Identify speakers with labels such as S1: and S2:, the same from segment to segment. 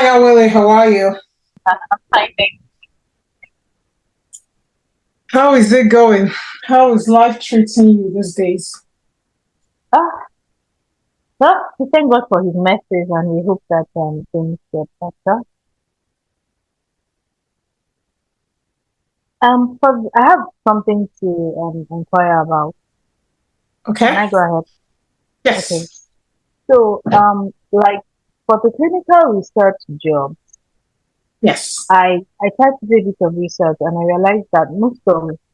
S1: Hi, Willie. How are you?
S2: I think.
S1: How is it going? How is life treating you these days?
S2: Ah, well, we thank God for His mercies, and we hope that things get better. But I have something to inquire about. Can
S1: Okay.
S2: I go ahead? Okay.
S1: Yes.
S2: So, like for the clinical research job,
S1: Yes.
S2: I tried to do a bit of research, and I realized that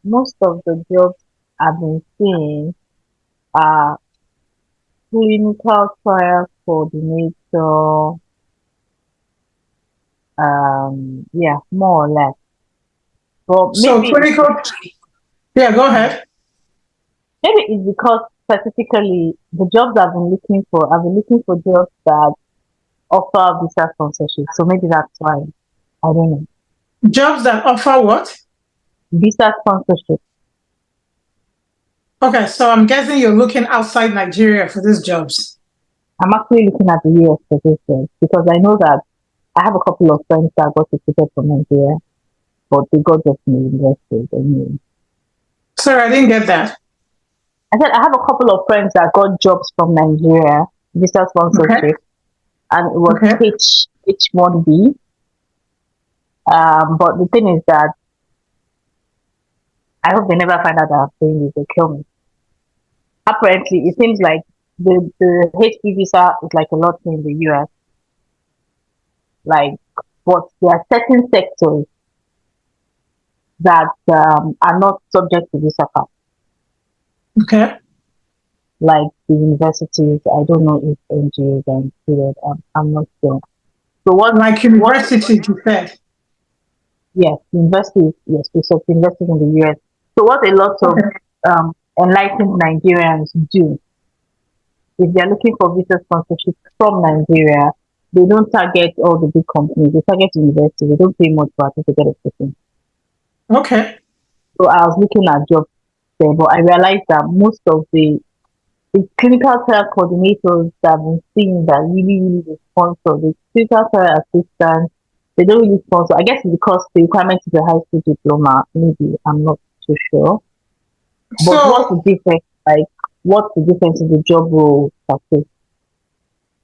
S2: most of the jobs I've been seeing are clinical trial coordinator. Yeah, more or less. But
S1: So clinical. Yeah, go ahead.
S2: maybe it's because specifically the jobs I've been looking for jobs that offer visa sponsorship. So maybe that's why. I don't know.
S1: Jobs that offer what?
S2: Visa sponsorship.
S1: Okay, so I'm guessing you're looking outside Nigeria for these jobs.
S2: I'm actually looking at the US for this job because I know that I have a couple of friends that got recruited from Nigeria, but they got just in the university. Anyway.
S1: Sorry, I didn't get that.
S2: I said I have a couple of friends that got jobs from Nigeria, visa
S1: Okay.
S2: sponsorship, and it was
S1: Okay.
S2: H1B. But the thing is that I hope they never find out that I'm saying this, they kill me. Apparently, it seems like the HP visa is like a lot in the US. Like, but there are certain sectors that are not subject to visa cap,
S1: Okay.
S2: like the universities. I don't know if NGOs are included. I'm not sure. So
S1: Like
S2: what?
S1: university, you said.
S2: Yes, universities. Yes, research universities in the US. So what a lot of
S1: Okay.
S2: enlightened Nigerians do if they're looking for visa sponsorship from Nigeria, they don't target all the big companies. They target universities. They don't pay much for it to get a person.
S1: Okay.
S2: So I was looking at jobs there, but I realized that most of the clinical trial coordinators that I've been seeing that really they sponsor the clinical trial assistants, they don't really sponsor. I guess it's because the requirement is a high school diploma. Maybe I'm not too sure. But what's the
S1: So,
S2: difference? Like, what's the difference in the job role?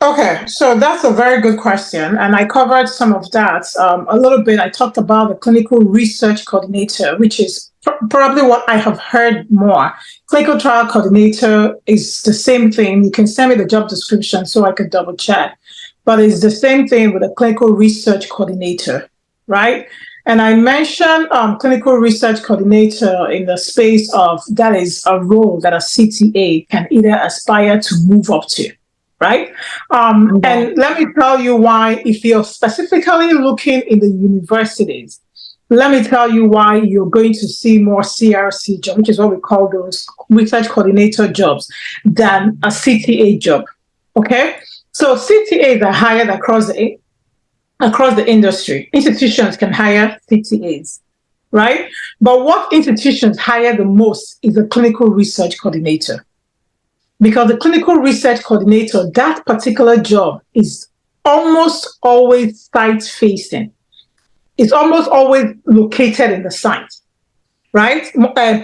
S1: okay, so that's a very good question, and I covered some of that a little bit. I talked about the clinical research coordinator, which is probably what I have heard more. Clinical trial coordinator is the same thing. You can send me the job description so I could double check, but it's the same thing with a clinical research coordinator, right? And I mentioned clinical research coordinator in the space of that is a role that a CTA can either aspire to move up to, right?
S2: Yeah.
S1: And let me tell you why, if you're specifically looking in the universities, let me tell you why you're going to see more CRC jobs, which is what we call those research coordinator jobs, than a CTA job. Okay? So CTAs are hired across the industry. Institutions can hire CTAs, right? But what institutions hire the most is a clinical research coordinator, because the clinical research coordinator, that particular job is almost always site facing. It's almost always located in the site, right?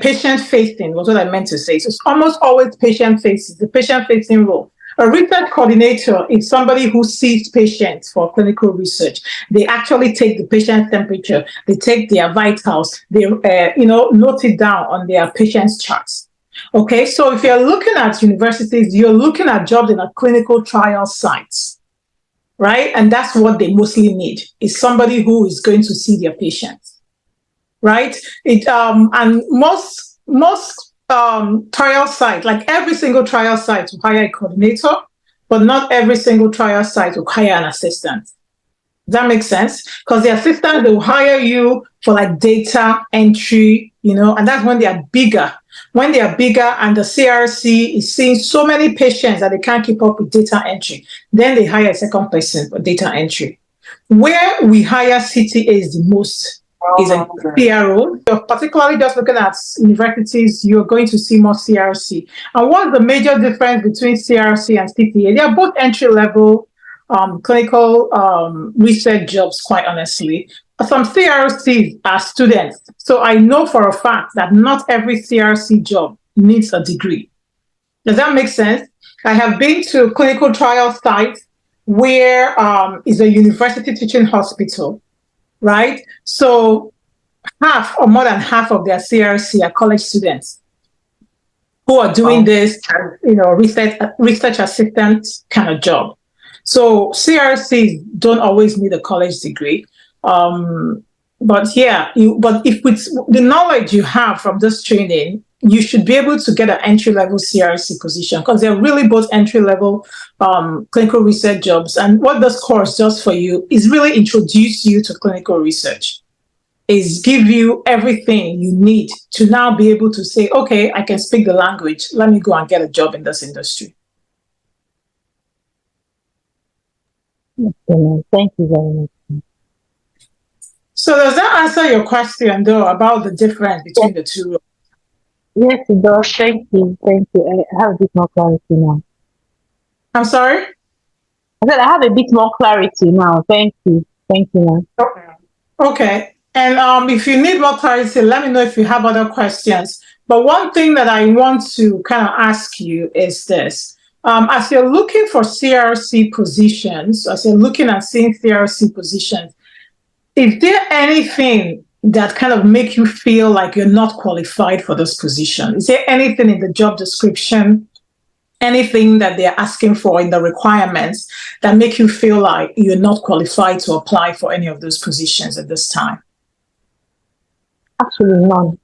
S1: Patient facing was what I meant to say. So it's almost always patient facing, the patient facing role. A research coordinator is somebody who sees patients for clinical research. They actually take the patient's temperature, they take their vitals, they note it down on their patient's charts. Okay, so if you're looking at universities, you're looking at jobs in a clinical trial sites, right? And that's what they mostly need, is somebody who is going to see their patients, right? And most trial sites, like every single trial site will hire a coordinator, but not every single trial site will hire an assistant. Does that make sense? Because the assistant, they will hire you for like data entry, and that's when they are bigger. When they are bigger and the CRC is seeing so many patients that they can't keep up with data entry, then they hire a second person for data entry. Where we hire CTAs the most is in CRO. So particularly just looking at universities, you're going to see more CRC. And what's the major difference between CRC and CTA? They are both entry level clinical research jobs, quite honestly. Some CRCs are students. So I know for a fact that not every CRC job needs a degree. Does that make sense? I have been to clinical trial sites where is a university teaching hospital, right? So half or more than half of their CRC are college students who are doing this, research assistant kind of job. So CRCs don't always need a college degree. But yeah, but if with the knowledge you have from this training, you should be able to get an entry level CRC position because they're really both entry level clinical research jobs. And what this course does for you is really introduce you to clinical research, is give you everything you need to now be able to say, okay, I can speak the language. Let me go and get a job in this industry.
S2: Okay, thank you very much.
S1: So does that answer your question, though, about the difference between the two?
S2: Yes, it does. Thank you. Thank you. I have a bit more clarity now.
S1: I'm sorry?
S2: I said I have a bit more clarity now. Thank you. Thank you, ma'am.
S1: Okay. And if you need more clarity, let me know if you have other questions. But one thing that I want to kind of ask you is this. As you're looking for CRC positions, as you're looking at seeing CRC positions, is there anything that kind of make you feel like you're not qualified for this position? Is there anything in the job description, anything that they're asking for in the requirements that make you feel like you're not qualified to apply for any of those positions at this time?
S2: Actually, none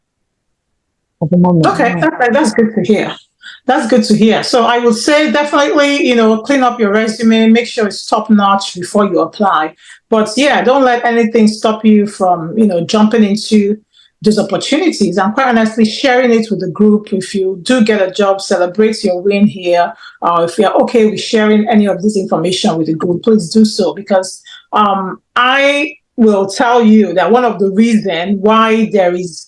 S2: at the moment.
S1: Okay, that's good to hear. That's good to hear. So I would say definitely, clean up your resume, make sure it's top notch before you apply. But yeah, don't let anything stop you from, jumping into those opportunities. And quite honestly, sharing it with the group. If you do get a job, celebrate your win here. If you're okay with sharing any of this information with the group, please do so, because I will tell you that one of the reasons why there is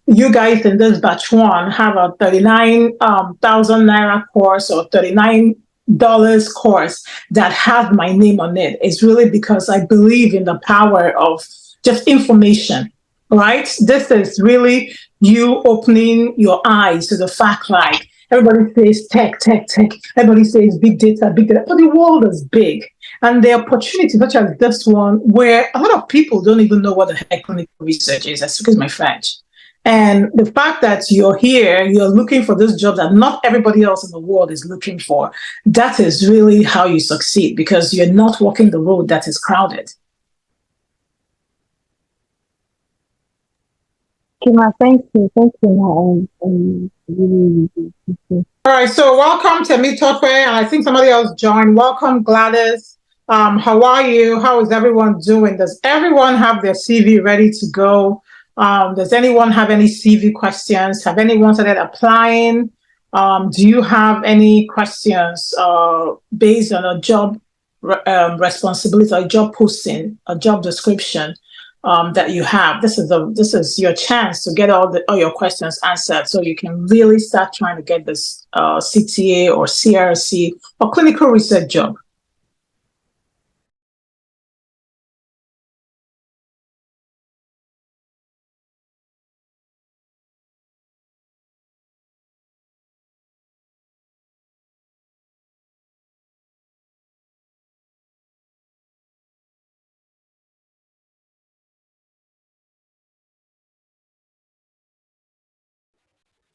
S1: you guys in this batch one have a 39,000 naira course or $39 course that has my name on it. It's really because I believe in the power of just information, right? This is really you opening your eyes to the fact, like everybody says tech, tech, tech. Everybody says big data, but the world is big. And the opportunity such as this one, where a lot of people don't even know what the heck clinical research is, excuse my French. And the fact that you're here, you're looking for this job that not everybody else in the world is looking for, that is really how you succeed, because you're not walking the road that is crowded.
S2: Kima, thank you. Thank you, really.
S1: All right, so welcome to Mitope, and I think somebody else joined. Welcome, Gladys. How are you? How is everyone doing? Does everyone have their CV ready to go? Does anyone have any CV questions? Have anyone started applying? Do you have any questions based on a job responsibility, a job posting, a job description that you have? This is your chance to get all your questions answered, so you can really start trying to get this CTA or CRC or clinical research job.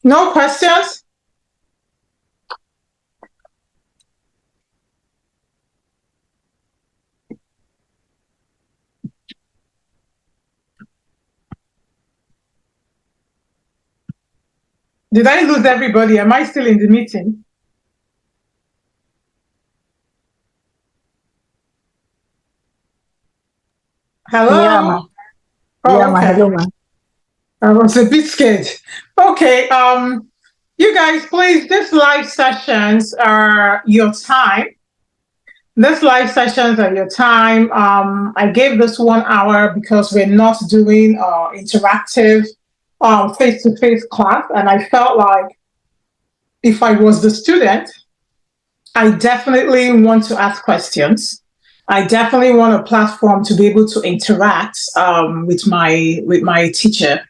S1: No questions? Did I lose everybody? Am I still in the meeting? Hello?
S2: Yeah, ma.
S1: Oh,
S2: Yeah, ma.
S1: okay.
S2: Hello, ma.
S1: I was a bit scared. Okay, you guys, please, these live sessions are your time. These live sessions are your time. I gave this 1 hour because we're not doing interactive face-to-face class, and I felt like if I was the student, I definitely want to ask questions. I definitely want a platform to be able to interact with my teacher.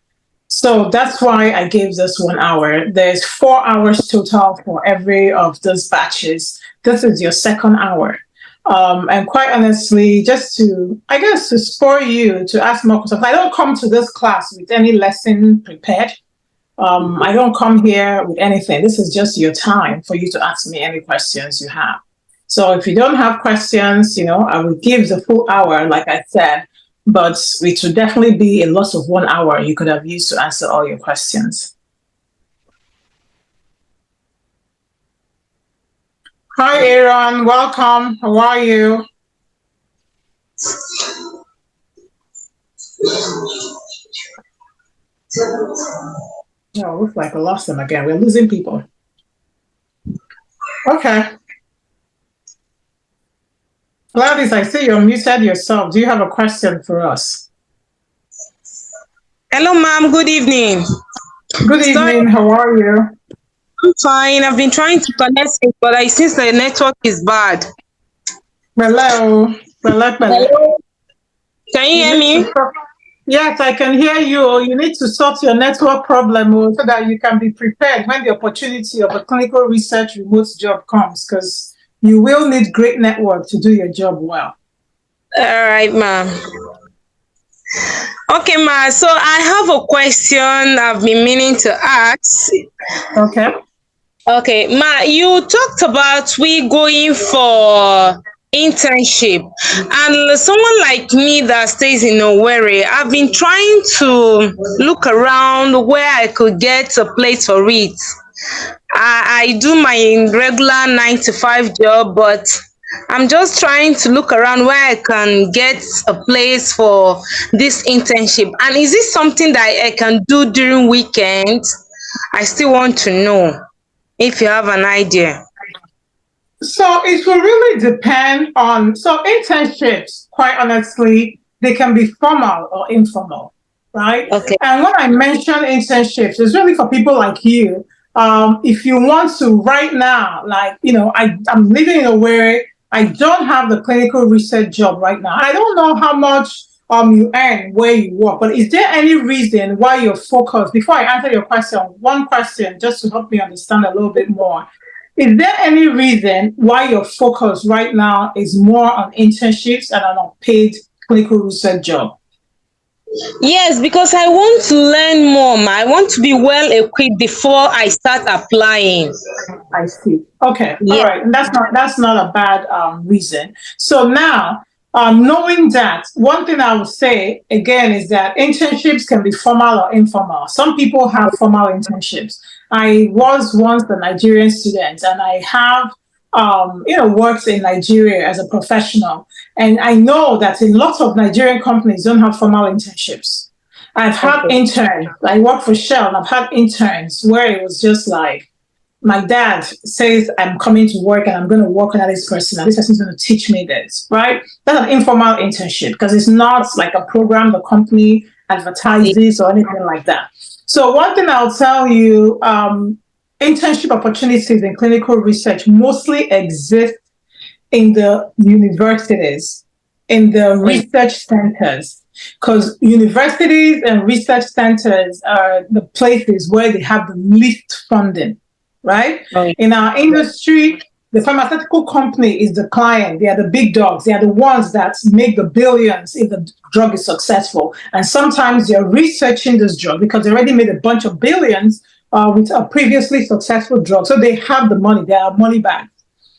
S1: So that's why I gave this 1 hour. There's 4 hours total for every of those batches. This is your second hour. And quite honestly, just to, I guess, to spur you to ask more questions. I don't come to this class with any lesson prepared. I don't come here with anything. This is just your time for you to ask me any questions you have. So if you don't have questions, I will give the full hour, like I said, but it would definitely be a loss of 1 hour you could have used to answer all your questions. Hi, Aaron. Welcome. How are you? Oh, looks like we lost them again. We're losing people. Okay. Gladys, I see you're muted yourself. Do you have a question for us?
S3: Hello, ma'am. Good evening.
S1: Good evening. How are you?
S3: I'm fine. I've been trying to connect it, but I since the network is bad.
S1: Hello.
S3: Hello. Can you hear me?
S1: Yes, I can hear you. You need to sort your network problem so that you can be prepared when the opportunity of a clinical research remote job comes, because you will need great network to do your job well.
S3: All right, ma'am. Okay, ma. So I have a question I've been meaning to ask.
S1: Okay.
S3: Okay, ma. You talked about we going for internship, and someone like me that stays in Owerri, I've been trying to look around where I could get a place for it. I do my regular 9 to 5 job, but I'm just trying to look around where I can get a place for this internship. And is this something that I can do during weekends? I still want to know if you have an idea.
S1: So it will really depend on, so internships, quite honestly, they can be formal or informal, right?
S3: Okay.
S1: And when I mention internships, it's really for people like you. If you want to right now, like, I'm living in a way I don't have the clinical research job right now. I don't know how much you earn where you work, but is there any reason why you're focused? Before I answer your question, one question just to help me understand a little bit more. Is there any reason why your focus right now is more on internships and on a paid clinical research job?
S3: Yes, because I want to learn more, ma. I want to be well equipped before I start applying.
S1: I see. Okay.
S3: Yeah.
S1: All right. And that's not a bad reason. So now, knowing that, one thing I would say again is that internships can be formal or informal. Some people have formal internships. I was once a Nigerian student, and I have worked in Nigeria as a professional, and I know that a lot of Nigerian companies don't have formal internships. I've had interns. I work for Shell, and I've had interns where it was just like, my dad says I'm coming to work and I'm going to work under this person, and this person's going to teach me this, right? That's an informal internship because it's not like a program the company advertises or anything like that. So one thing I'll tell you, internship opportunities in clinical research mostly exist in the universities, in the research centers, because universities and research centers are the places where they have the least funding, right? In our industry, the pharmaceutical company is the client. They are the big dogs. They are the ones that make the billions if the drug is successful. And sometimes they're researching this drug because they already made a bunch of billions with a previously successful drug. So they have the money. They are money back.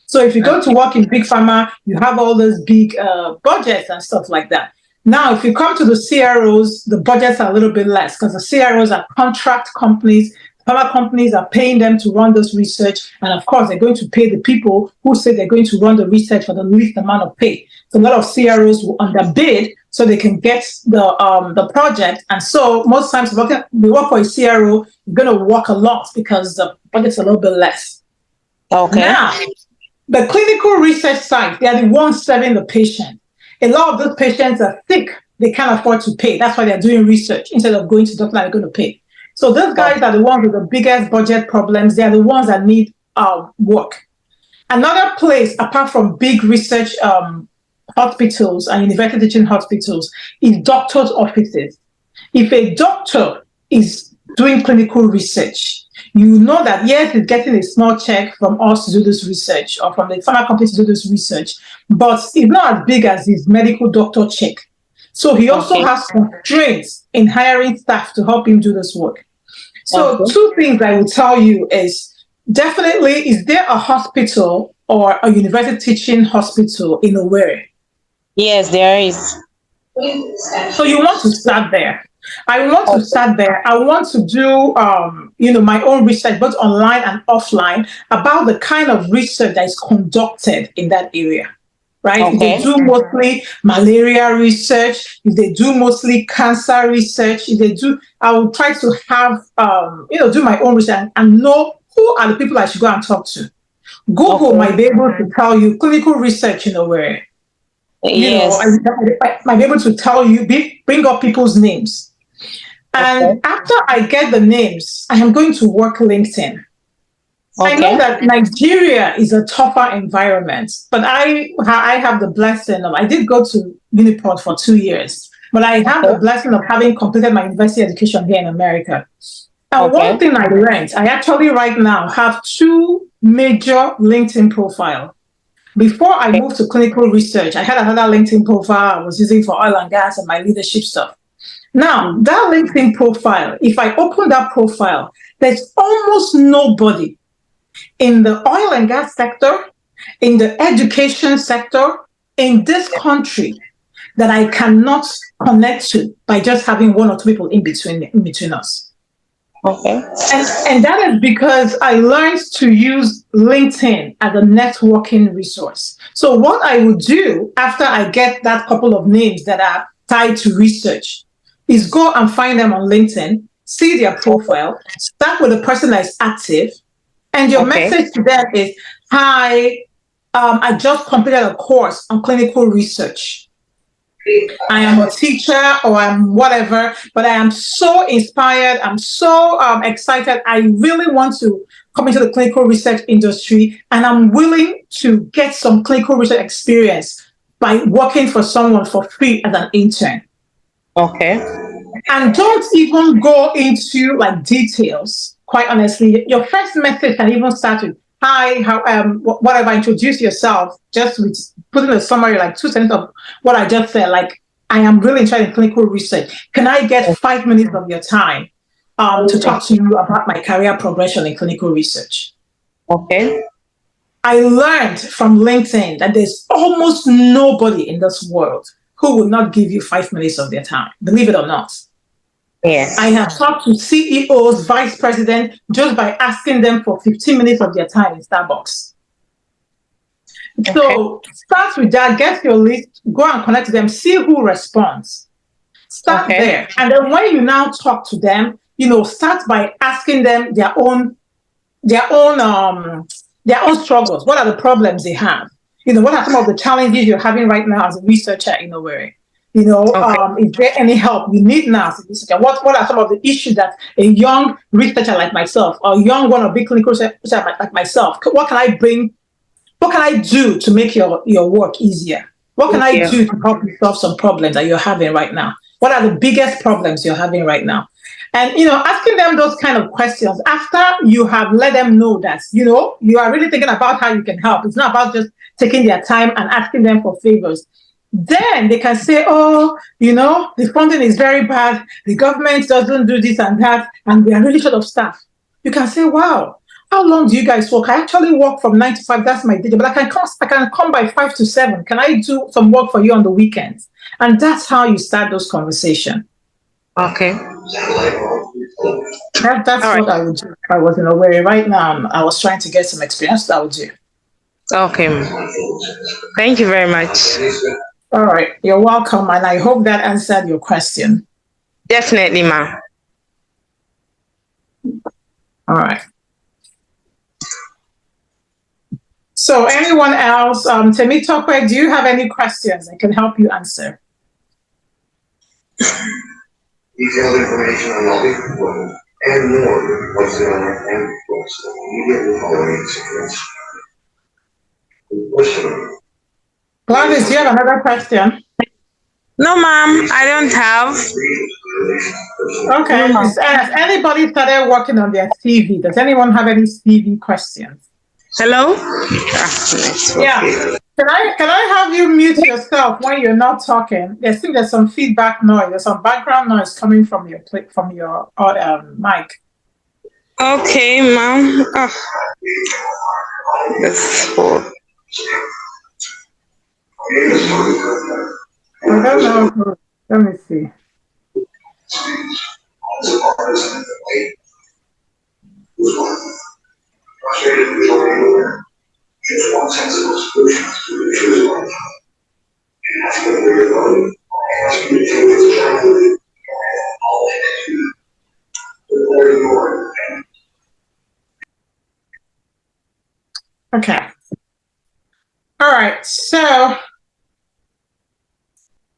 S1: So if you go to work in big pharma, you have all those big budgets and stuff like that. Now, if you come to the CROs, the budgets are a little bit less because the CROs are contract companies. Pharma companies are paying them to run this research. And of course, they're going to pay the people who say they're going to run the research for the least amount of pay. So a lot of CROs will underbid so they can get the project. And so most times, we work for a CRO, you're going to work a lot because the budget's a little bit less.
S3: Okay.
S1: Now, the clinical research side, they are the ones serving the patient. A lot of those patients are sick. They can't afford to pay. That's why they're doing research instead of going to the doctor and they're going to pay. So those guys are the ones with the biggest budget problems. They are the ones that need work. Another place, apart from big research hospitals and university teaching hospitals is doctors' offices. If a doctor is doing clinical research, you know that yes, he's getting a small check from us to do this research or from the pharma company to do this research, but it's not as big as his medical doctor check. So he also
S3: Okay.
S1: has constraints in hiring staff to help him do this work. So
S3: Okay.
S1: two things I will tell you is definitely, is there a hospital or a university teaching hospital in Owerri?
S3: Yes, there is.
S1: So you want to start there. I want to
S3: Okay.
S1: start there. I want to do, my own research, both online and offline, about the kind of research that is conducted in that area. Right? If they
S3: Okay.
S1: do mostly malaria research, if they do mostly cancer research, if they do, I will try to have, do my own research and know who are the people I should go and talk to. Google
S3: Okay.
S1: might be able to tell you clinical research, where
S3: Yes.
S1: I might be able to tell you, bring up people's names. And
S3: Okay.
S1: after I get the names, I am going to work LinkedIn. I know
S3: Okay.
S1: that Nigeria is a tougher environment, but I have the blessing of, I did go to Uniport for 2 years, but I have the
S3: Okay.
S1: blessing of having completed my university education here in America. And one
S3: Okay.
S1: thing I learned, I actually right now have two major LinkedIn profiles. Before I
S3: Okay.
S1: moved to clinical research, I had another LinkedIn profile I was using for oil and gas and my leadership stuff. Now,
S3: Mm.
S1: that LinkedIn profile, if I open that profile, there's almost nobody in the oil and gas sector, in the education sector, in this country that I cannot connect to by just having one or two people in between us.
S3: Okay.
S1: And that is because I learned to use LinkedIn as a networking resource. So what I would do after I get that couple of names that are tied to research is go and find them on LinkedIn, see their profile, start with the person that is active, and your
S3: Okay.
S1: message to them is, hi, I just completed a course on clinical research. I am a teacher or I'm whatever, but I am so inspired. I'm so excited. I really want to come into the clinical research industry, and I'm willing to get some clinical research experience by working for someone for free as an intern.
S3: Okay.
S1: And don't even go into like details. Quite honestly, your first message can even start with, "Hi, how whatever." Introduce yourself, just with putting a summary, like 2 sentences of what I just said. Like, I am really interested in clinical research. Can I get 5 minutes of your time to
S3: Okay.
S1: talk to you about my career progression in clinical research?
S3: Okay.
S1: I learned from LinkedIn that there's almost nobody in this world who will not give you 5 minutes of their time. Believe it or not.
S3: Yes.
S1: I have talked to CEOs, vice president, just by asking them for 15 minutes of their time in Starbucks.
S3: Okay.
S1: So start with that, get your list, go and connect to them, see who responds. Start
S3: Okay.
S1: there. And then when you now talk to them, start by asking them their own struggles. What are the problems they have? What are some of the challenges you're having right now as a researcher in Owerri?
S3: Okay.
S1: Is there any help you need now as a researcher? What are some of the issues that a young researcher like myself or a young one or big clinical researcher like myself, what can I bring? What can I do to make your work easier? What can I
S3: Yeah.
S1: do to help you solve some problems that you're having right now? What are the biggest problems you're having right now? And asking them those kind of questions after you have let them know that you are really thinking about how you can help. It's not about just taking their time and asking them for favors. Then they can say, oh, the funding is very bad. The government doesn't do this and that, and we are really short of staff. You can say, wow, how long do you guys work? I actually work from 9 to 5. That's my day, but I can come by 5 to 7. Can I do some work for you on the weekends? And that's how you start those conversations.
S3: Okay.
S1: That's
S3: All right.
S1: what I would do if I was in a way. Right now, I was trying to get some experience. That would do.
S3: Okay. Thank you very much.
S1: All right. You're welcome. And I hope that answered your question.
S3: Definitely, ma.
S1: All right. So anyone else, Temi Tokwe, do you have any questions I can help you answer?
S4: Detailed information on all these components and more will be posted on our end immediately following the sequence. Question.
S1: Gladys, do you have another question?
S3: No, ma'am, I don't have.
S1: Okay.
S2: No,
S1: Has anybody started working on their CV? Does anyone have any CV questions?
S3: Hello?
S1: Yeah. Can I have you mute yourself when you're not talking? I think there's some feedback noise. There's some background noise coming from your mic.
S3: Okay, ma'am. That's all.
S1: I don't know. Let me see.
S4: Just one sensible solution to the issues of life. And that's what we're going. Ask you to take this challenge and all into the more.
S1: Okay. All right. So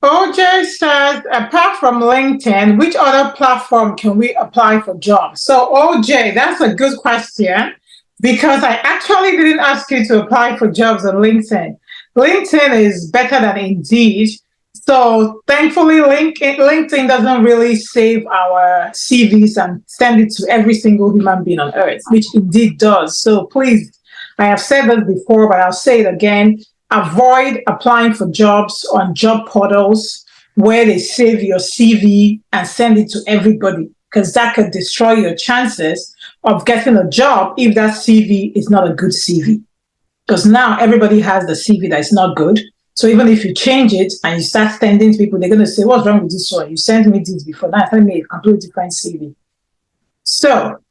S1: OJ says, apart from LinkedIn, which other platform can we apply for jobs? So OJ, that's a good question because I actually didn't ask you to apply for jobs on LinkedIn. LinkedIn is better than Indeed. So thankfully, LinkedIn doesn't really save our CVs and send it to every single human being on earth, which Indeed does. So please, I have said this before, but I'll say it again. Avoid applying for jobs on job portals where they save your CV and send it to everybody, because that could destroy your chances of getting a job if that CV is not a good CV. Because now everybody has the CV that is not good. So even if you change it and you start sending to people, they're going to say, what's wrong with this one? You sent me this before. Now send me a completely different CV. So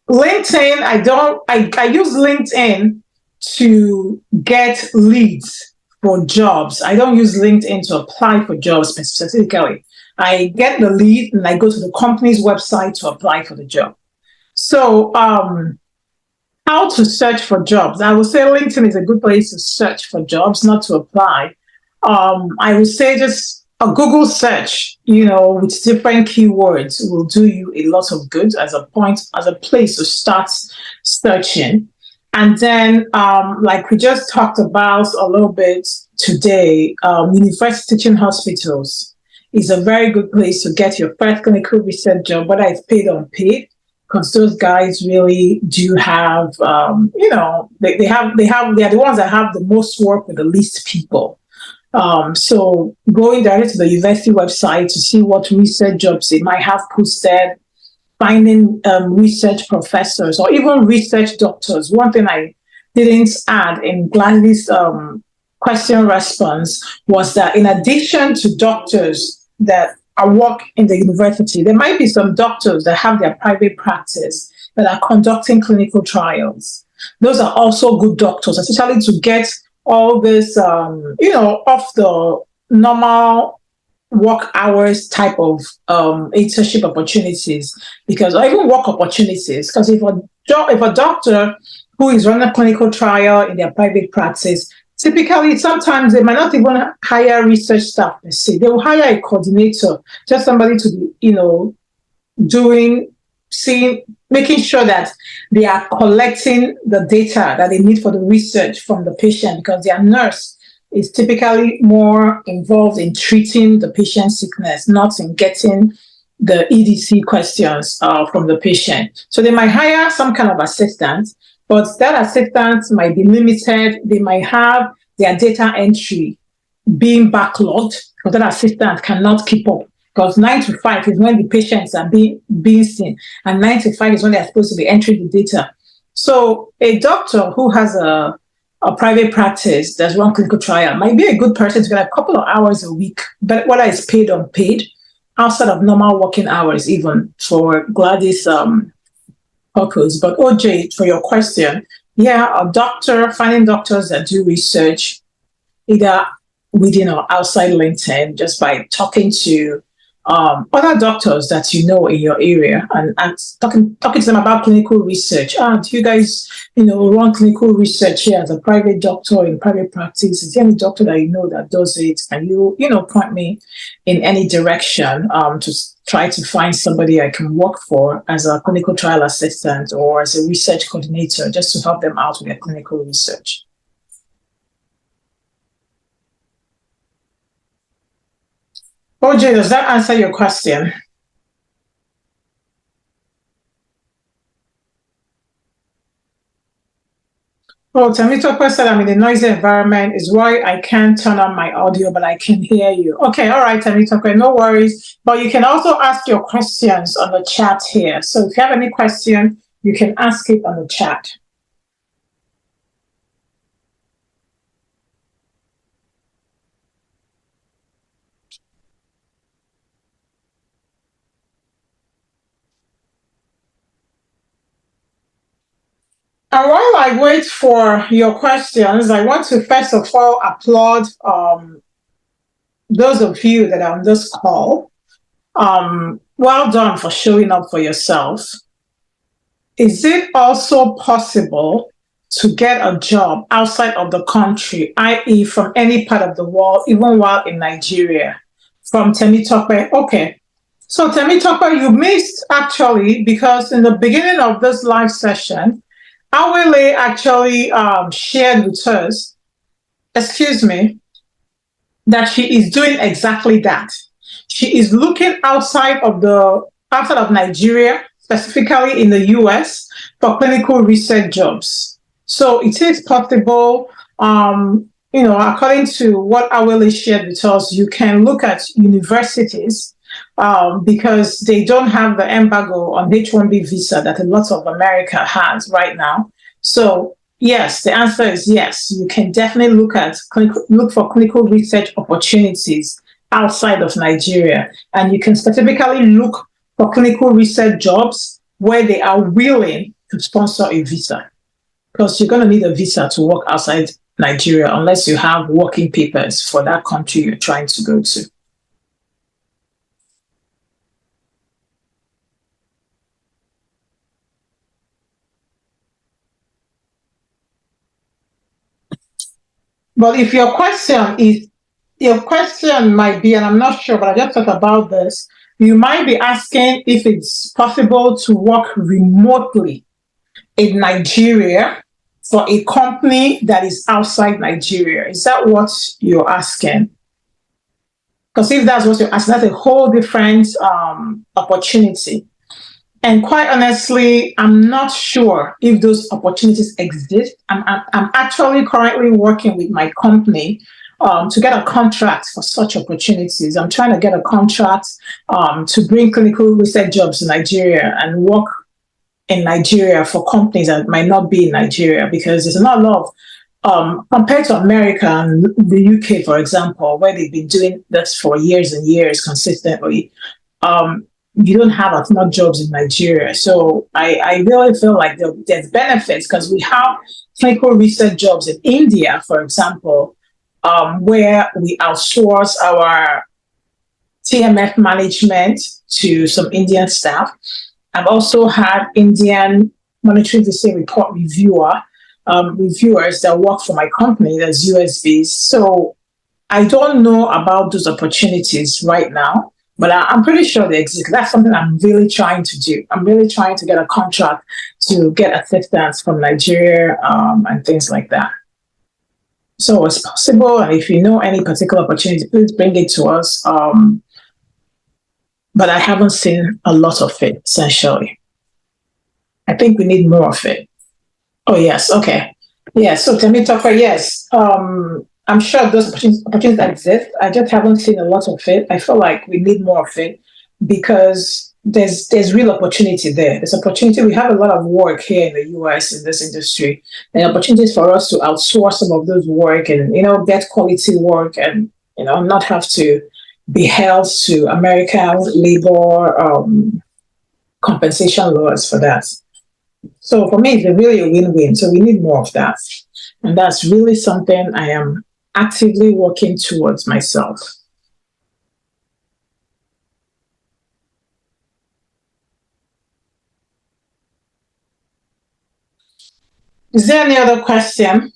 S1: LinkedIn, I use LinkedIn to get leads for jobs. I don't use LinkedIn to apply for jobs specifically. I get the lead and I go to the company's website to apply for the job. So, how to search for jobs? I would say LinkedIn is a good place to search for jobs, not to apply. I would say just a Google search, with different keywords will do you a lot of good as a place to start searching. And then, like we just talked about a little bit today, university teaching hospitals is a very good place to get your first clinical research job, whether it's paid or unpaid, because those guys really do have, they are the ones that have the most work with the least people. So going directly to the university website to see what research jobs they might have posted, finding research professors or even research doctors. One thing I didn't add in Gladys' question response was that in addition to doctors that are work in the university, there might be some doctors that have their private practice that are conducting clinical trials. Those are also good doctors, especially to get all this, off the normal work hours type of internship opportunities, because or even work opportunities. Because if a doctor who is running a clinical trial in their private practice, typically sometimes they might not even hire research staff per se. They will hire a coordinator, just somebody to be, making sure that they are collecting the data that they need for the research from the patient, because their nurse is typically more involved in treating the patient's sickness, not in getting the EDC questions from the patient. So they might hire some kind of assistant, but that assistant might be limited. They might have their data entry being backlogged because that assistant cannot keep up. Because 9 to 5 is when the patients are being seen, and 9 to 5 is when they're supposed to be entering the data. So a doctor who has a private practice that's run clinical trial might be a good person to get a couple of hours a week, but whether it's paid or unpaid, outside of normal working hours, even for Gladys' purpose. But OJ, for your question, finding doctors that do research, either within or outside LinkedIn, just by talking to other doctors that you know in your area and talking to them about clinical research. Do you guys, run clinical research here as a private doctor in private practice? Is there any doctor that you know that does it? Can you, point me in any direction to try to find somebody I can work for as a clinical trial assistant or as a research coordinator, just to help them out with their clinical research? OJ, does that answer your question? Oh, Tamito said I'm in a noisy environment is why I can't turn on my audio, but I can hear you. Okay, all right, Tamito, no worries. But you can also ask your questions on the chat here. So if you have any question, you can ask it on the chat. And while I wait for your questions, I want to first of all applaud those of you that are on this call. Well done for showing up for yourself. Is it also possible to get a job outside of the country, i.e., from any part of the world, even while in Nigeria? From Temitope. Okay. So, Temitope, you missed actually, because in the beginning of this live session, Awele actually shared with us, excuse me, that she is doing exactly that. She is looking outside of Nigeria, specifically in the US, for clinical research jobs. So it is possible. According to what Awele shared with us, you can look at universities because they don't have the embargo on H-1B visa that a lot of America has right now. So yes, the answer is yes. You can definitely look for clinical research opportunities outside of Nigeria, and you can specifically look for clinical research jobs where they are willing to sponsor a visa, because you're going to need a visa to work outside Nigeria unless you have working papers for that country you're trying to go to. But if your question might be, and I'm not sure, but I just thought about this, you might be asking if it's possible to work remotely in Nigeria for a company that is outside Nigeria. Is that what you're asking? Because if that's what you're asking, that's a whole different opportunity. And quite honestly, I'm not sure if those opportunities exist. I'm actually currently working with my company to get a contract for such opportunities. I'm trying to get a contract to bring clinical research jobs in Nigeria and work in Nigeria for companies that might not be in Nigeria, because there's not a lot of compared to America and the UK, for example, where they've been doing this for years and years consistently. You don't have as much jobs in Nigeria. So I really feel like there's benefits, because we have clinical research jobs in India, for example, where we outsource our TMF management to some Indian staff. I've also had Indian monetary visa report reviewers that work for my company, that's USVs. So I don't know about those opportunities right now, but I'm pretty sure they exist. That's something I'm really trying to do. I'm really trying to get a contract to get assistance from Nigeria and things like that. So it's possible, and if you know any particular opportunity, please bring it to us. But I haven't seen a lot of it, essentially. I think we need more of it. Oh, yes. Okay. Yes. So Temitope, yes. I'm sure those opportunities exist. I just haven't seen a lot of it. I feel like we need more of it, because there's real opportunity there. There's opportunity. We have a lot of work here in the US in this industry, and opportunities for us to outsource some of those work and get quality work, and not have to be held to American labor compensation laws for that. So for me, it's really a win-win. So we need more of that. And that's really something I am actively working towards myself. Is there any other question?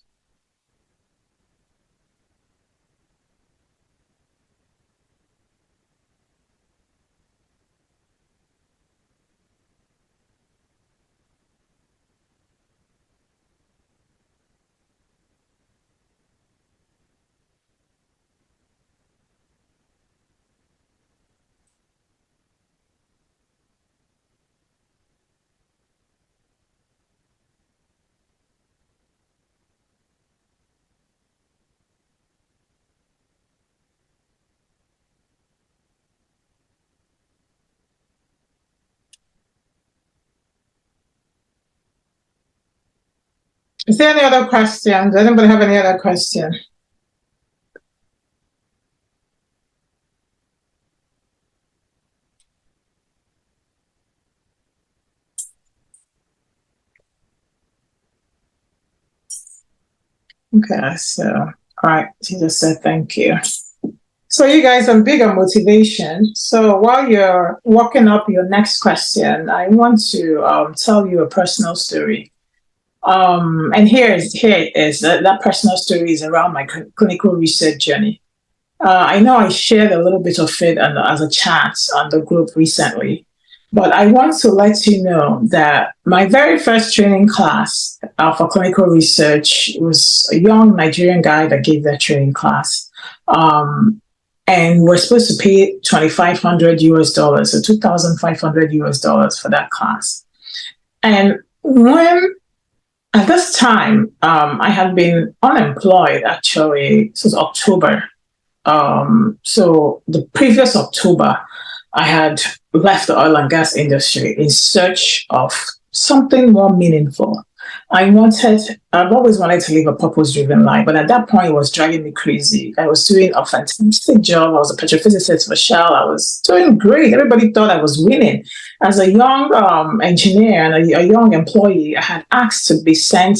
S1: Is there any other questions? Does anybody have any other question? Okay, so, all right, she just said thank you. So you guys, I'm big on motivation. So while you're working up your next question, I want to tell you a personal story. And here it is. That personal story is around my clinical research journey. I know I shared a little bit of it as a chat on the group recently, but I want to let you know that my very first training class for clinical research was a young Nigerian guy that gave that training class. And we're supposed to pay 2,500 US dollars, so 2,500 US dollars for that class. And when at this time, I had been unemployed actually. This was October. So the previous October, I had left the oil and gas industry in search of something more meaningful. I've always wanted to live a purpose-driven life, but at that point, it was driving me crazy. I was doing a fantastic job. I was a petrophysicist for Shell. I was doing great. Everybody thought I was winning. As a young engineer and a young employee, I had asked to be sent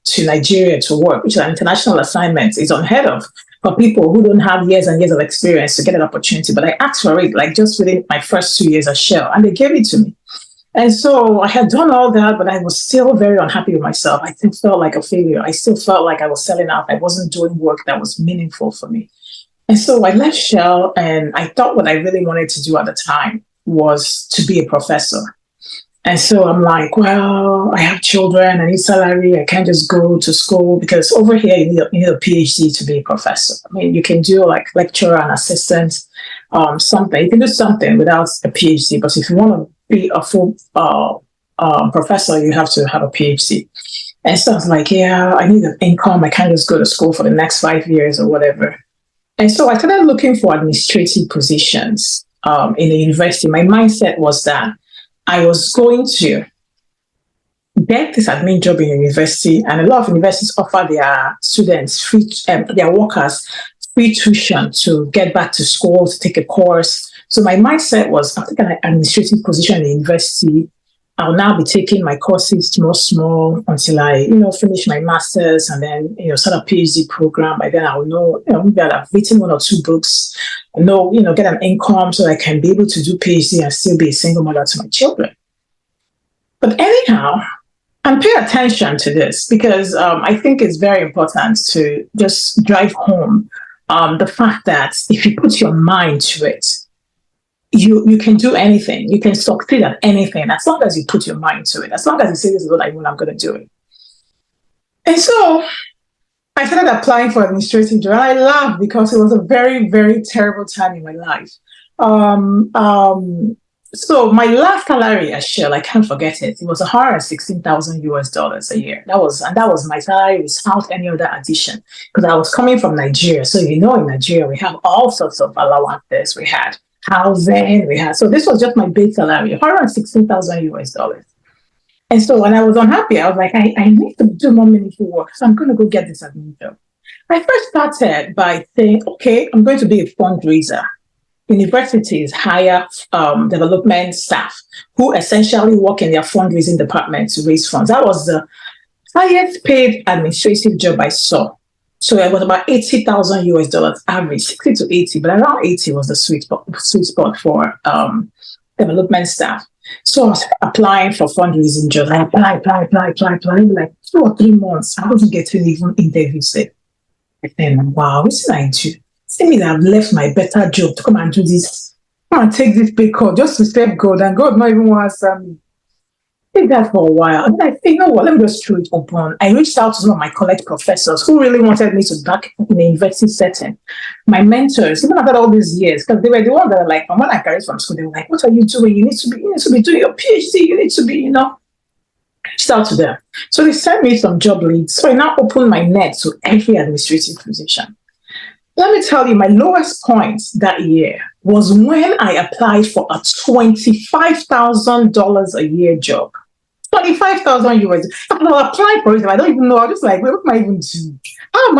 S1: to Nigeria to work, which is an international assignment. It's unheard of for people who don't have years and years of experience to get an opportunity. But I asked for it, like just within my first 2 years at Shell, and they gave it to me. And so I had done all that, but I was still very unhappy with myself. I still felt like a failure. I still felt like I was selling out. I wasn't doing work that was meaningful for me. And so I left Shell, and I thought what I really wanted to do at the time was to be a professor. And so I'm like, well, I have children, I need salary, I can't just go to school, because over here you need a PhD to be a professor. I mean, you can do like lecturer and assistant, something. You can do something without a PhD, but if you want to be a full professor, you have to have a PhD. And so I was like, yeah, I need an income. I can't just go to school for the next 5 years or whatever. And so I started looking for administrative positions in the university. My mindset was that I was going to get this admin job in university, and a lot of universities offer their students free, their workers free tuition to get back to school, to take a course. So my mindset was, I'll take an administrative position in the university. I'll now be taking my courses small until I, finish my master's, and then, start a PhD program. By then I'll know, maybe I've written 1 or 2 books, get an income so I can be able to do PhD and still be a single mother to my children. But anyhow, and pay attention to this, because I think it's very important to just drive home the fact that if you put your mind to it, you can do anything. You can succeed at anything as long as you put your mind to it. As long as you say, this is what I want, I'm going to do it. And so I started applying for administrative job. And I laughed because it was a very, very terrible time in my life. So my last salary at Shell, I can't forget it. It was 116,000 US dollars a year. That was my salary without any other addition, because I was coming from Nigeria. So in Nigeria we have all sorts of allowances. We had housing, so this was just my base salary, 116,000 US dollars. And so when I was unhappy, I was like, I need to do more meaningful work, so I'm going to go get this admin job. I first started by saying, okay, I'm going to be a fundraiser. Universities hire development staff who essentially work in their fundraising department to raise funds. That was the highest paid administrative job I saw. So it was about 80,000 US dollars average, 60 to 80, but around 80 was the sweet spot for development staff. So I was applying for fundraising jobs. I apply. In like 2 or 3 months, I wasn't getting even interviews. I think, wow, what did I do? See me that I've left my better job to come and do this, come and take this big call just to save God, and God not even wants did that for a while. And I think, what, let me just throw it open. I reached out to some of my college professors who really wanted me to back in the university setting. My mentors, even after all these years, because they were the ones that are like, when I graduated from school, they were like, what are you doing? You need to be doing your PhD. You need to be, I reached out to them. So they sent me some job leads. So I now opened my net to every administrative position. Let me tell you, my lowest point that year was when I applied for a $25,000 a year job. 25,000 euros. And I applied for it. I don't even know. I was just like, what am I even doing? How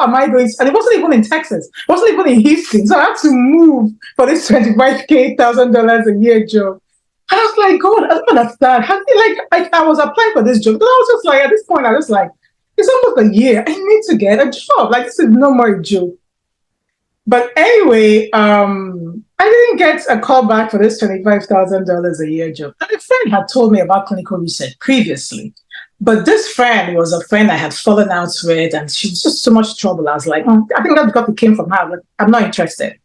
S1: am I going to? And it wasn't even in Texas. It wasn't even in Houston. So I had to move for this $25,000 a year job. And I was like, God, I don't understand. I was applying for this job. And I was just like, at this point, I was like, it's almost a year. I need to get a job. Like, this is no more a joke. But anyway, I didn't get a call back for this $25,000 a year job. And a friend had told me about clinical research previously. But this friend was a friend I had fallen out with, and she was just so much trouble. I was like, I think that's because it came from her. Like, I'm not interested.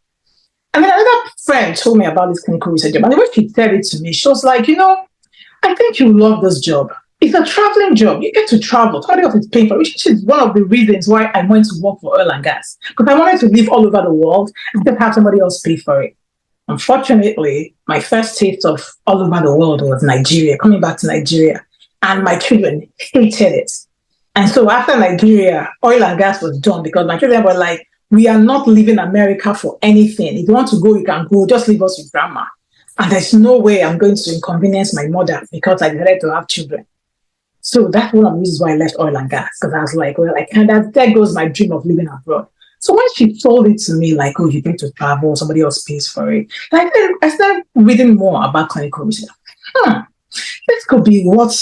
S1: And then another friend told me about this clinical research job. And the way she said it to me, she was like, I think you love this job. It's a traveling job. You get to travel. Somebody else is paying for it, which is one of the reasons why I went to work for oil and gas. Because I wanted to live all over the world and just have somebody else pay for it. Unfortunately, my first taste of all over the world was Nigeria, coming back to Nigeria. And my children hated it. And so after Nigeria, oil and gas was done because my children were like, we are not leaving America for anything. If you want to go, you can go. Just leave us with grandma. And there's no way I'm going to inconvenience my mother because I decided to have children. So that's one of the reasons why I left oil and gas, because I was like, well, there goes my dream of living abroad. So when she told it to me, like, oh, you get to travel, somebody else pays for it, like, I started reading more about clinical research. This could be what,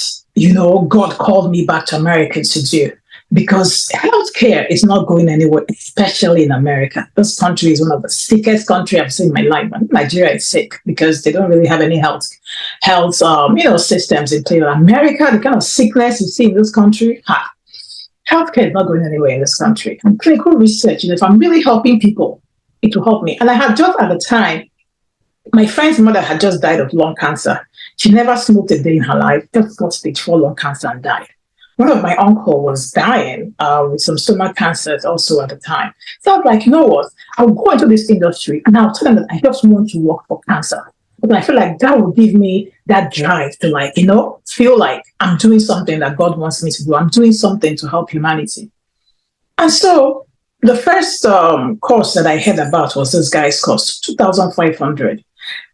S1: God called me back to America to do, because healthcare is not going anywhere, especially in America. This country is one of the sickest countries I've seen in my life. And Nigeria is sick because they don't really have any health systems in place. America, the kind of sickness you see in this country, healthcare is not going anywhere in this country. And clinical research, if I'm really helping people, it will help me. And I had just at the time, my friend's mother had just died of lung cancer. She never smoked a day in her life, just got stage 4 lung cancer and died. One of my uncle was dying with some stomach cancers also at the time. So I was like, you know what? I'll go into this industry and I'll tell them that I just want to work for cancer. But I feel like that will give me that drive to feel like I'm doing something that God wants me to do. I'm doing something to help humanity. And so the first course that I heard about was this guy's course, 2,500.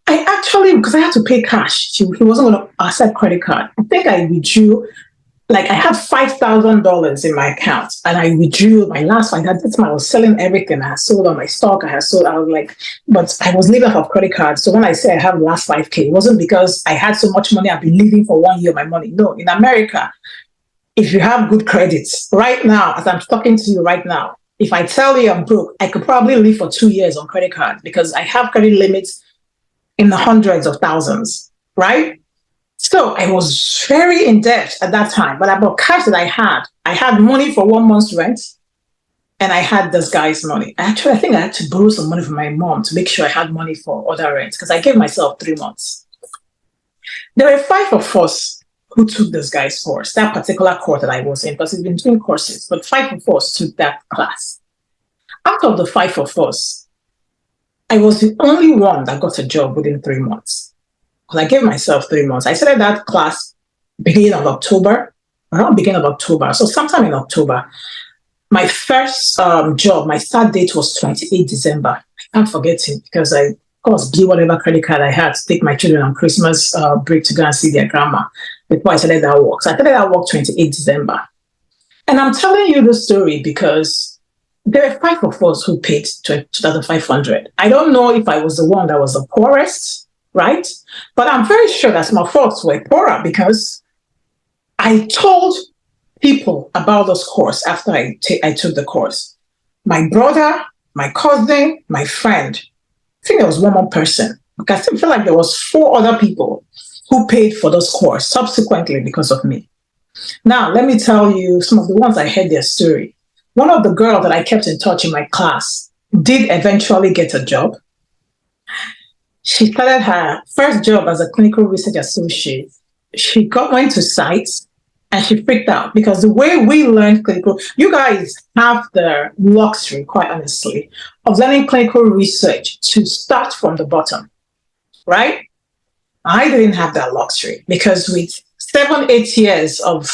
S1: I actually, because I had to pay cash, he wasn't going to accept credit card. I think I withdrew. Like I had $5,000 in my account and I withdrew my last one. That's when I was selling everything. I had sold all my stock. I was like, but I was living off credit cards. So when I say I have the last 5K, it wasn't because I had so much money. I've been living for 1 year, my money. No, in America, if you have good credits right now, as I'm talking to you right now, if I tell you I'm broke, I could probably live for 2 years on credit cards because I have credit limits in the hundreds of thousands, right? So I was very in debt at that time, but about cash that I had money for 1 month's rent and I had this guy's money. Actually, I think I had to borrow some money from my mom to make sure I had money for other rent because I gave myself 3 months. There were 5 of us who took this guy's course, that particular course that I was in, because he's been doing courses, but 5 of us took that class. Out of the 5 of us, I was the only one that got a job within 3 months. Because I gave myself 3 months. I started that class beginning of October, around beginning of October. So sometime in October, my first job, my start date was 28 December. I can't forget it because I, of course, blew whatever credit card I had to take my children on Christmas break to go and see their grandma before I started that work. So I started that work 28 December. And I'm telling you the story because there were 5 of us who paid 2,500. I don't know if I was the one that was the poorest, right? But I'm very sure that some folks were poorer because I told people about this course after I took the course. My brother, my cousin, my friend. I think there was one more person. I still feel like there was 4 other people who paid for this course subsequently because of me. Now, let me tell you some of the ones I heard their story. One of the girls that I kept in touch in my class did eventually get a job. She started her first job as a clinical research associate. She went to sites and she freaked out because the way we learned clinical, you guys have the luxury, quite honestly, of learning clinical research to start from the bottom, right? I didn't have that luxury because with 7-8 years of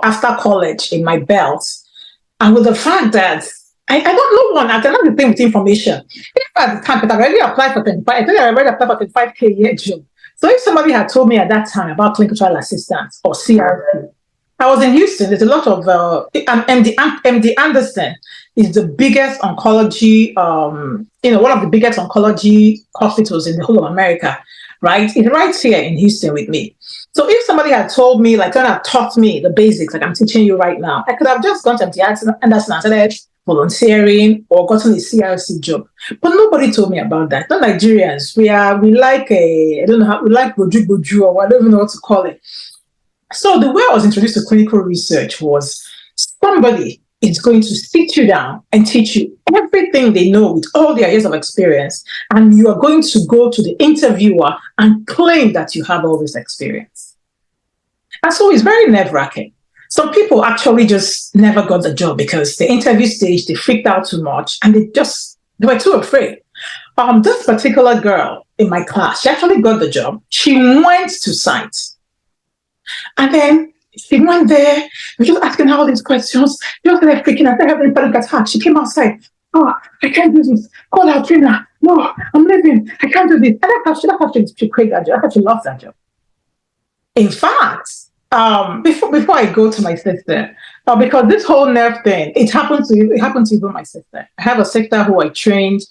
S1: after college in my belt, and with the fact that I don't know one, I cannot be paying with information. If at the time, but I already applied for 25, I think I already applied for 25K a year job. So if somebody had told me at that time about clinical trial assistants or CRP, I was in Houston. There's a lot of MD Anderson is the biggest oncology, one of the biggest oncology hospitals in the whole of America, right? It's right here in Houston with me. So if somebody had told me, like, kind of taught me the basics, like I'm teaching you right now, I could have just gone to MD Anderson and started volunteering or gotten a CRC job. But nobody told me about that. Not Nigerians. We like I don't know how, we like boju or I don't even know what to call it. So the way I was introduced to clinical research was somebody is going to sit you down and teach you everything they know with all their years of experience, and you are going to go to the interviewer and claim that you have all this experience. And so it's very nerve-wracking. Some people actually just never got the job because the interview stage, they freaked out too much and they were too afraid. This particular girl in my class, she actually got the job. She went to site. And then she went there, we just asking her all these questions. She was like freaking out, having a panic attack. She came outside. Oh, I can't do this. Call our trainer. No, I'm leaving. I can't do this. And that's how she quit that job. That's how she lost that job. In fact, before I go to my sister, because this whole nerve thing, it happened to even my sister. I have a sister who I trained,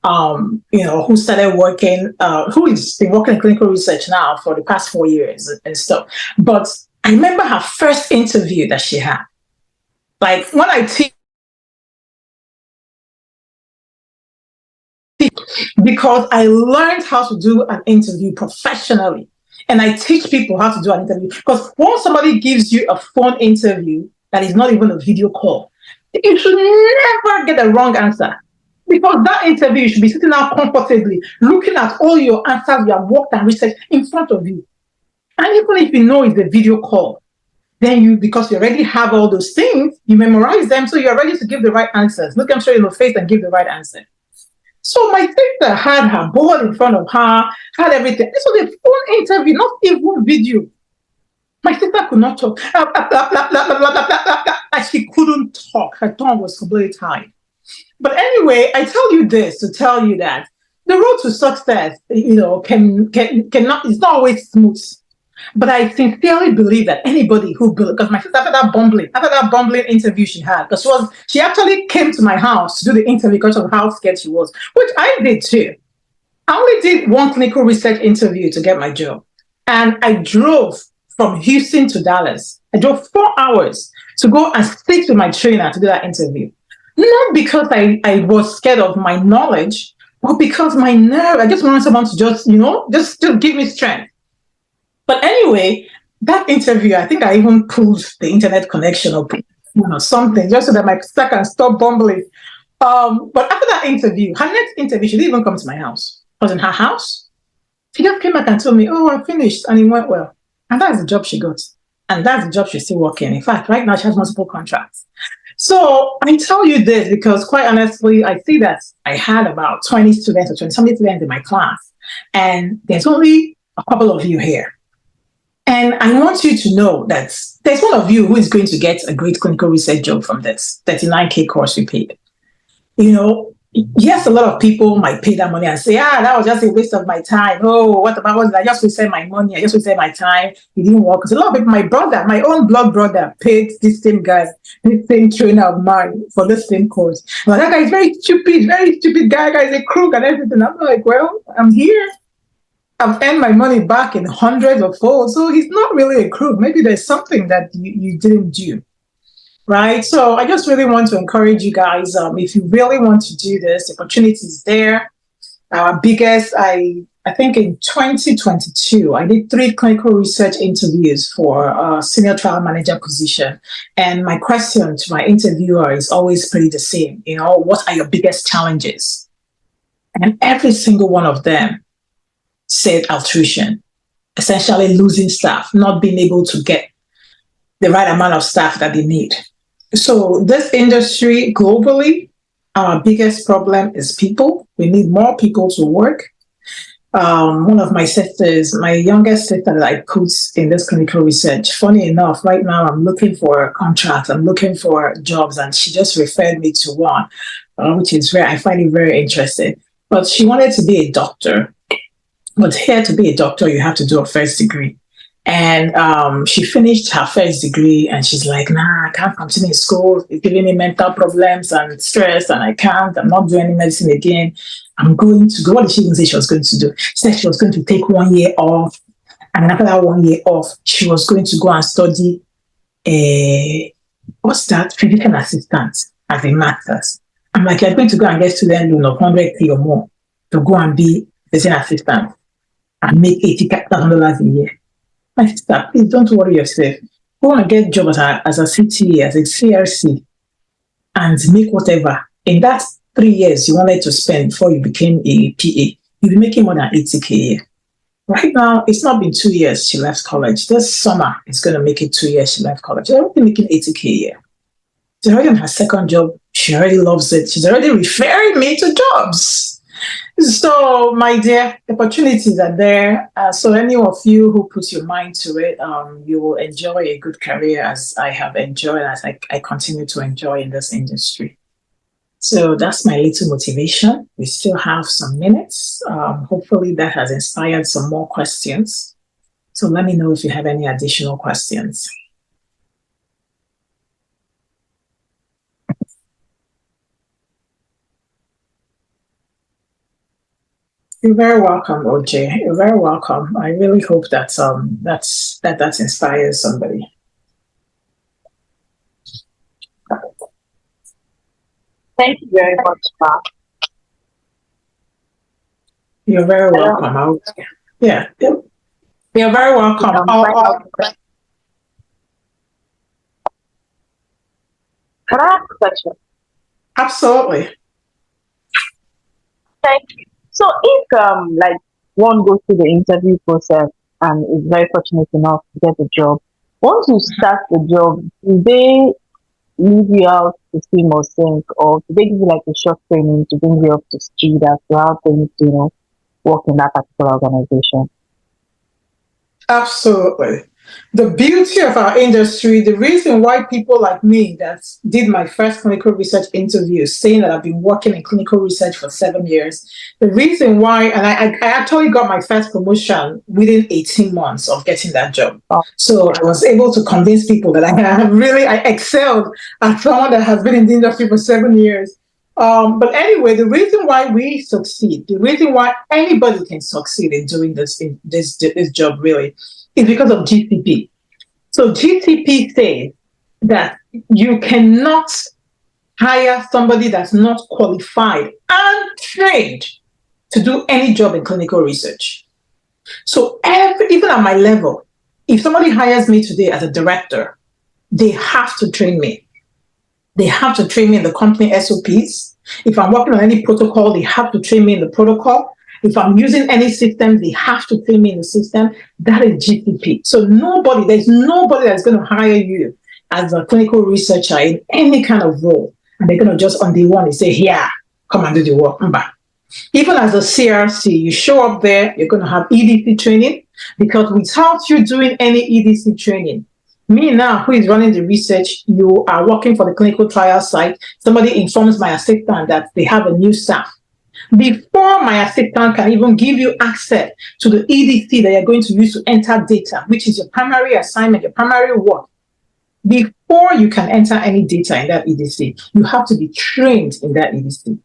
S1: who started working, who has been working in clinical research now for the past 4 years and stuff. But I remember her first interview that she had. Like when I teach, because I learned how to do an interview professionally. And I teach people how to do an interview. Because once somebody gives you a phone interview that is not even a video call, you should never get a wrong answer. Because that interview, you should be sitting down comfortably, looking at all your answers you have worked and researched in front of you. And even if you know it's a video call, then because you already have all those things, you memorize them, so you're ready to give the right answers. Look them straight in the face and give the right answer. So my sister had her board in front of her, had everything. This was a phone interview, not even video. My sister could not talk. And she couldn't talk. Her tongue was completely tied. But anyway, I tell you this to tell you that the road to success, cannot, it's not always smooth. But I sincerely believe that anybody because my sister, after that bumbling interview she had, because she actually came to my house to do the interview because of how scared she was, which I did too. I only did one clinical research interview to get my job. And I drove from Houston to Dallas. I drove 4 hours to go and speak to my trainer to do that interview. Not because I was scared of my knowledge, but because my nerve, I just wanted someone to just give me strength. But anyway, that interview, I think I even pulled the internet connection or something just so that my sister can stop bumbling. But after that interview, her next interview, she didn't even come to my house. I was in her house. She just came back and told me, oh, I finished, and it went well. And that's the job she got. And that's the job she's still working. In fact, right now she has multiple contracts. So I tell you this because quite honestly, I see that I had about 20 students or 20-something students in my class. And there's only a couple of you here. And I want you to know that there's one of you who is going to get a great clinical research job from this 39K course we paid. Yes, a lot of people might pay that money and say, that was just a waste of my time. Oh, what did I just wasted my money? I just wasted my time. It didn't work. Because a lot of people, my own blood brother paid this same guy, this same trainer of mine for this same course. But that guy is very stupid guy. That guy is a crook and everything. I'm like, well, I'm here. I've earned my money back in hundreds of folds. So he's not really a crook. Maybe there's something that you didn't do. Right. So I just really want to encourage you guys. If you really want to do this, the opportunity is there. Our biggest, I think in 2022, I did 3 clinical research interviews for a senior trial manager position. And my question to my interviewer is always pretty the same. What are your biggest challenges? And every single one of them said attrition, essentially losing staff, not being able to get the right amount of staff that they need. So this industry globally, our biggest problem is people. We need more people to work. One of my sisters, my youngest sister that I put in this clinical research, funny enough, right now I'm looking for a contract, I'm looking for jobs, and she just referred me to one, which is I find it very interesting. But she wanted to be a doctor. But here, to be a doctor, you have to do a first degree. And she finished her first degree and she's like, nah, I can't continue in school. It's giving me mental problems and stress and I'm not doing any medicine again. I'm going to go. What did she even say she was going to do? She said she was going to take 1 year off. And after that 1 year off, she was going to go and study, what's that? Physician assistant as a master's. I'm like, you're going to go and get student loan of 100K or more to go and be physician assistant and make $80,000 a year. My sister, please don't worry yourself. Go and get a job as a CTA, as a CRC, and make whatever. In that 3 years you wanted to spend before you became a PA, you'll be making more than 80K a year. Right now, it's not been 2 years she left college. This summer, it's going to make it 2 years she left college. She's already making 80K a year. She's already on her second job. She already loves it. She's already referring me to jobs. So, my dear, opportunities are there. So, any of you who put your mind to it, you will enjoy a good career as I have enjoyed, as I continue to enjoy in this industry. So, that's my little motivation. We still have some minutes. Hopefully, that has inspired some more questions. So, let me know if you have any additional questions. You're very welcome, OJ. You're very welcome. I really hope that that inspires somebody.
S2: Thank you very much, Ma.
S1: You're very welcome. Yeah. You're very welcome.
S2: Can I ask a question?
S1: Absolutely.
S2: Thank you. So if like one goes through the interview process and is very fortunate enough to get the job, once you start the job, do they leave you out to swim or sink, or do they give you like a short training to bring you up to speed as to how things, work in that particular organization?
S1: Absolutely. The beauty of our industry, the reason why people like me that did my first clinical research interview saying that I've been working in clinical research for 7 years, the reason why, and I actually got my first promotion within 18 months of getting that job.
S2: Oh.
S1: So I was able to convince people that I excelled as someone that has been in the industry for 7 years. But anyway, the reason why we succeed, the reason why anybody can succeed in doing this job really, is because of GCP. So GCP says that you cannot hire somebody that's not qualified and trained to do any job in clinical research. So even at my level, if somebody hires me today as a director, they have to train me. They have to train me in the company SOPs. If I'm working on any protocol, they have to train me in the protocol. If I'm using any system, they have to train me in the system. That is GCP. So there's nobody that's going to hire you as a clinical researcher in any kind of role. And they're going to just on day one, they say, yeah, come and do the work. Even as a CRC, you show up there, you're going to have EDC training, because without you doing any EDC training, me now, who is running the research, you are working for the clinical trial site, somebody informs my assistant that they have a new staff. Before my assistant can even give you access to the EDC that you're going to use to enter data, which is your primary assignment, your primary work, before you can enter any data in that EDC, you have to be trained in that EDC.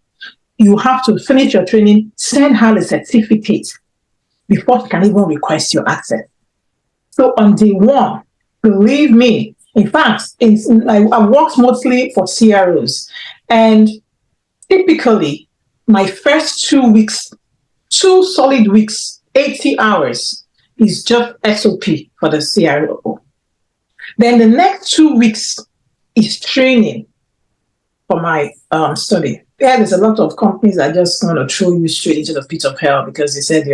S1: You have to finish your training, send her the certificate before she can even request your access. So on day one, believe me, in fact, I work mostly for CROs, and typically, my first 2 weeks, 2 solid weeks, 80 hours is just SOP for the CRO. Then the next 2 weeks is training for my study. Yeah, there's a lot of companies that just want to throw you straight into the pit of hell because you said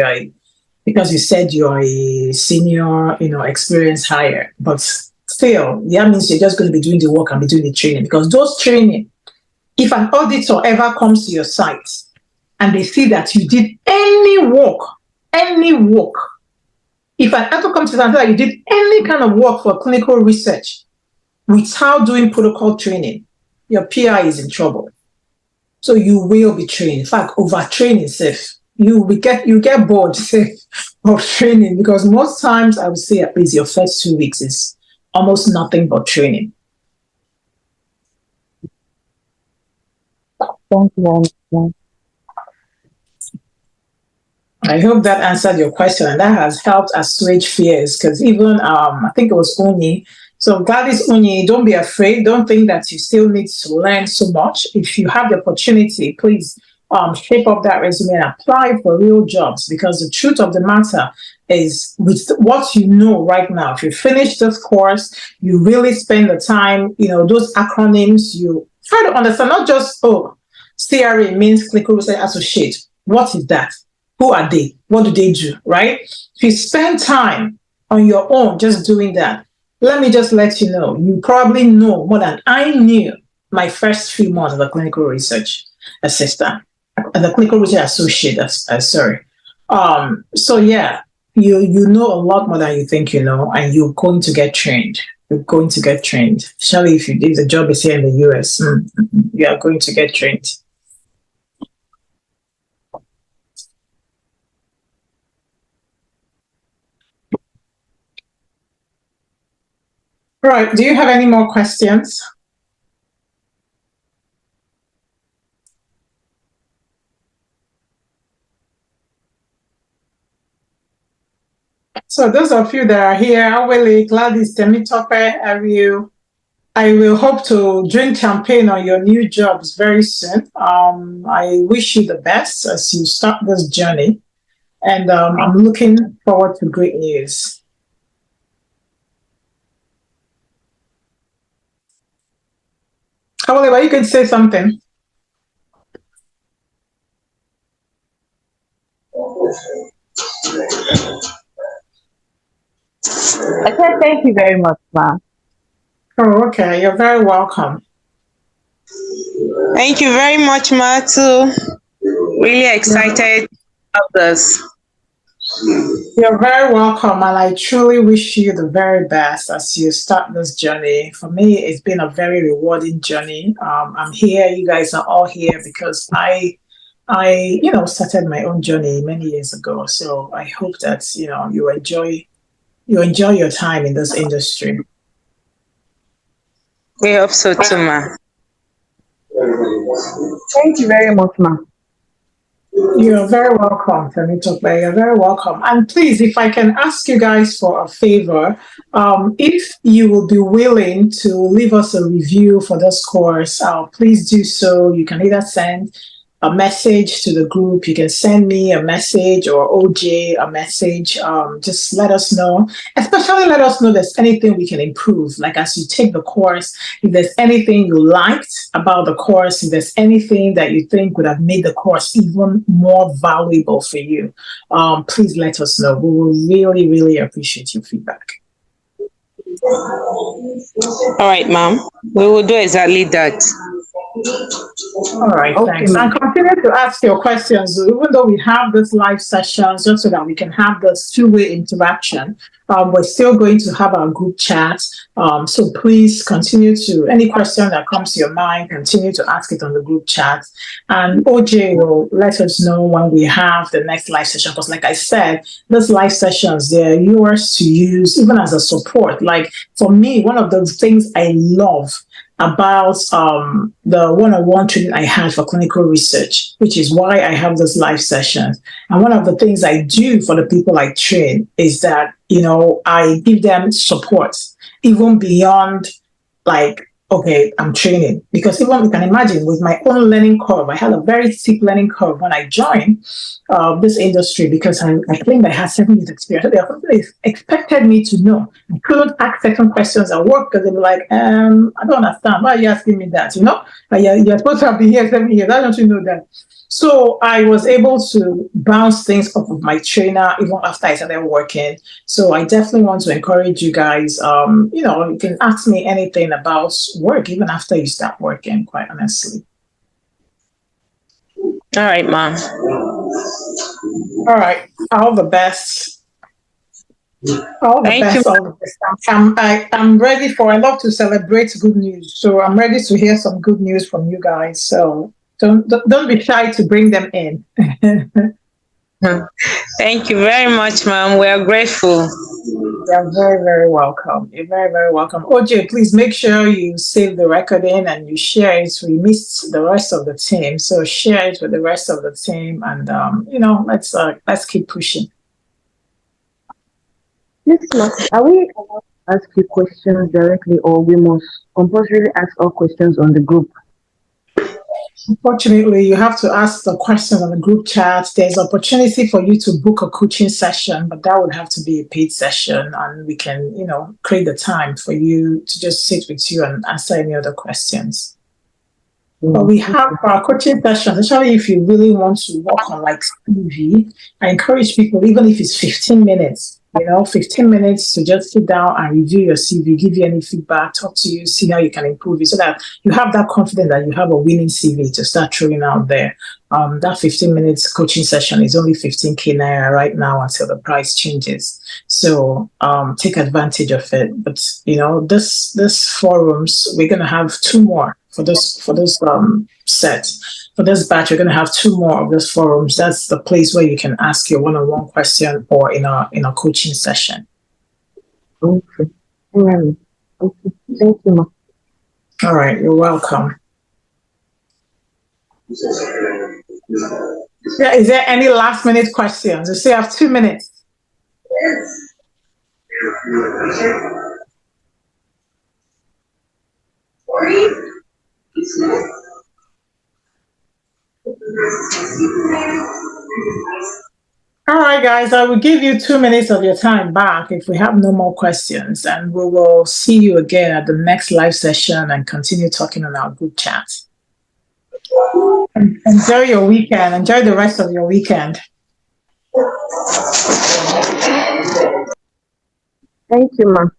S1: you're a senior, experienced hire. But still, that means you're just going to be doing the work and be doing the training, because those training, if an auditor ever comes to your site and they see that you did any work, if an auditor comes to you and says that you did any kind of work for clinical research without doing protocol training, your PI is in trouble. So you will be trained. In fact, overtraining safe. you get bored of training, because most times I would say at least your first 2 weeks is almost nothing but training.
S2: Thank you very much.
S1: I hope that answered your question, and that has helped assuage fears. Because even I think it was Uni. So Gladys Uni, don't be afraid. Don't think that you still need to learn so much. If you have the opportunity, please shape up that resume and apply for real jobs. Because the truth of the matter is, with what you know right now, if you finish this course, you really spend the time. Those acronyms. You try to understand, not just CRA means clinical research associate. What is that? Who are they? What do they do? Right? If you spend time on your own just doing that, let me just let you know, you probably know more than I knew my first few months as a clinical research assistant, as a clinical research associate. Sorry. So yeah, you know a lot more than you think you know, and you're going to get trained. You're going to get trained. Especially if the job is here in the US, you are going to get trained. All right. Do you have any more questions? So those of you that are here, Awele, Gladys, Temitope, I will hope to drink champagne on your new jobs very soon. I wish you the best as you start this journey, and I'm looking forward to great news. However, you can say something.
S2: I said thank you very much, ma'am.
S1: Oh, okay. You're very welcome.
S3: Thank you very much, Ma, too. Really excited about this.
S1: You're very welcome, and I truly wish you the very best as you start this journey. For me, it's been a very rewarding journey. I'm here. You guys are all here because I started my own journey many years ago. So I hope that you enjoy your time in this industry.
S3: We hope so too, Ma.
S2: Thank you very much, ma'am.
S1: You're very welcome, Temitope. You're very welcome. And please, if I can ask you guys for a favor, if you will be willing to leave us a review for this course, please do so. You can either send a message to the group. You can send me a message, or OJ a message. Just let us know. Especially let us know if there's anything we can improve. Like as you take the course, if there's anything you liked about the course, if there's anything that you think would have made the course even more valuable for you, please let us know. We will really, really appreciate your feedback.
S3: All right, ma'am. We will do exactly that.
S1: All right, thanks. And continue to ask your questions, even though we have this live sessions, just so that we can have this two-way interaction. We're still going to have our group chat. So please continue to, any question that comes to your mind, continue to ask it on the group chat. And OJ will let us know when we have the next live session. Because like I said, these live sessions, they're yours to use even as a support. Like for me, one of the things I love about the one-on-one training I had for clinical research, which is why I have those live sessions. And one of the things I do for the people I train is that, I give them support even beyond like, okay, I'm training. Because even you can imagine with my own learning curve, I had a very steep learning curve when I joined this industry because I claimed I had 7 years experience. So they expected me to know. I couldn't ask certain questions at work because they were like, I don't understand. Why are you asking me that? You're supposed to have been here 7 years. Why don't you know that? So I was able to bounce things off of my trainer even after I started working. So I definitely want to encourage you guys. You can ask me anything about work even after you start working, quite honestly.
S3: All right, ma'am.
S1: All right. All the best. All the best. I'm ready I love to celebrate good news. So I'm ready to hear some good news from you guys. So don't be shy to bring them in.
S3: Thank you very much, ma'am. We are grateful.
S1: You're very, very welcome. You're very, very welcome. OJ, please make sure you save the recording and you share it. We missed the rest of the team, so share it with the rest of the team, and let's keep pushing.
S5: Yes, ma'am. Are we allowed to ask you questions directly, or we must compulsorily ask all questions on the group?
S1: Unfortunately, you have to ask the question on the group chat. There's opportunity for you to book a coaching session, but that would have to be a paid session, and we can, create the time for you to just sit with you and answer any other questions. But we have our coaching sessions, especially if you really want to work on like CV. I encourage people, even if it's 15 minutes, 15 minutes to just sit down and review your CV, give you any feedback, talk to you, see how you can improve it so that you have that confidence that you have a winning CV to start throwing out there. That 15 minutes coaching session is only 15K naira right now until the price changes. So take advantage of it. But this forums, we're gonna have two more for this set. For this batch, we're going to have two more of those forums. That's the place where you can ask your one-on-one question or in a coaching session.
S5: Okay. All right. Okay. Thank you, ma'am.
S1: All right. You're welcome. Yeah, is there any last-minute questions? You still have 2 minutes. All right, guys, I will give you 2 minutes of your time back if we have no more questions, and we will see you again at the next live session and continue talking on our group chat. Enjoy your weekend. Enjoy the rest of your weekend.
S5: Thank you, ma'am.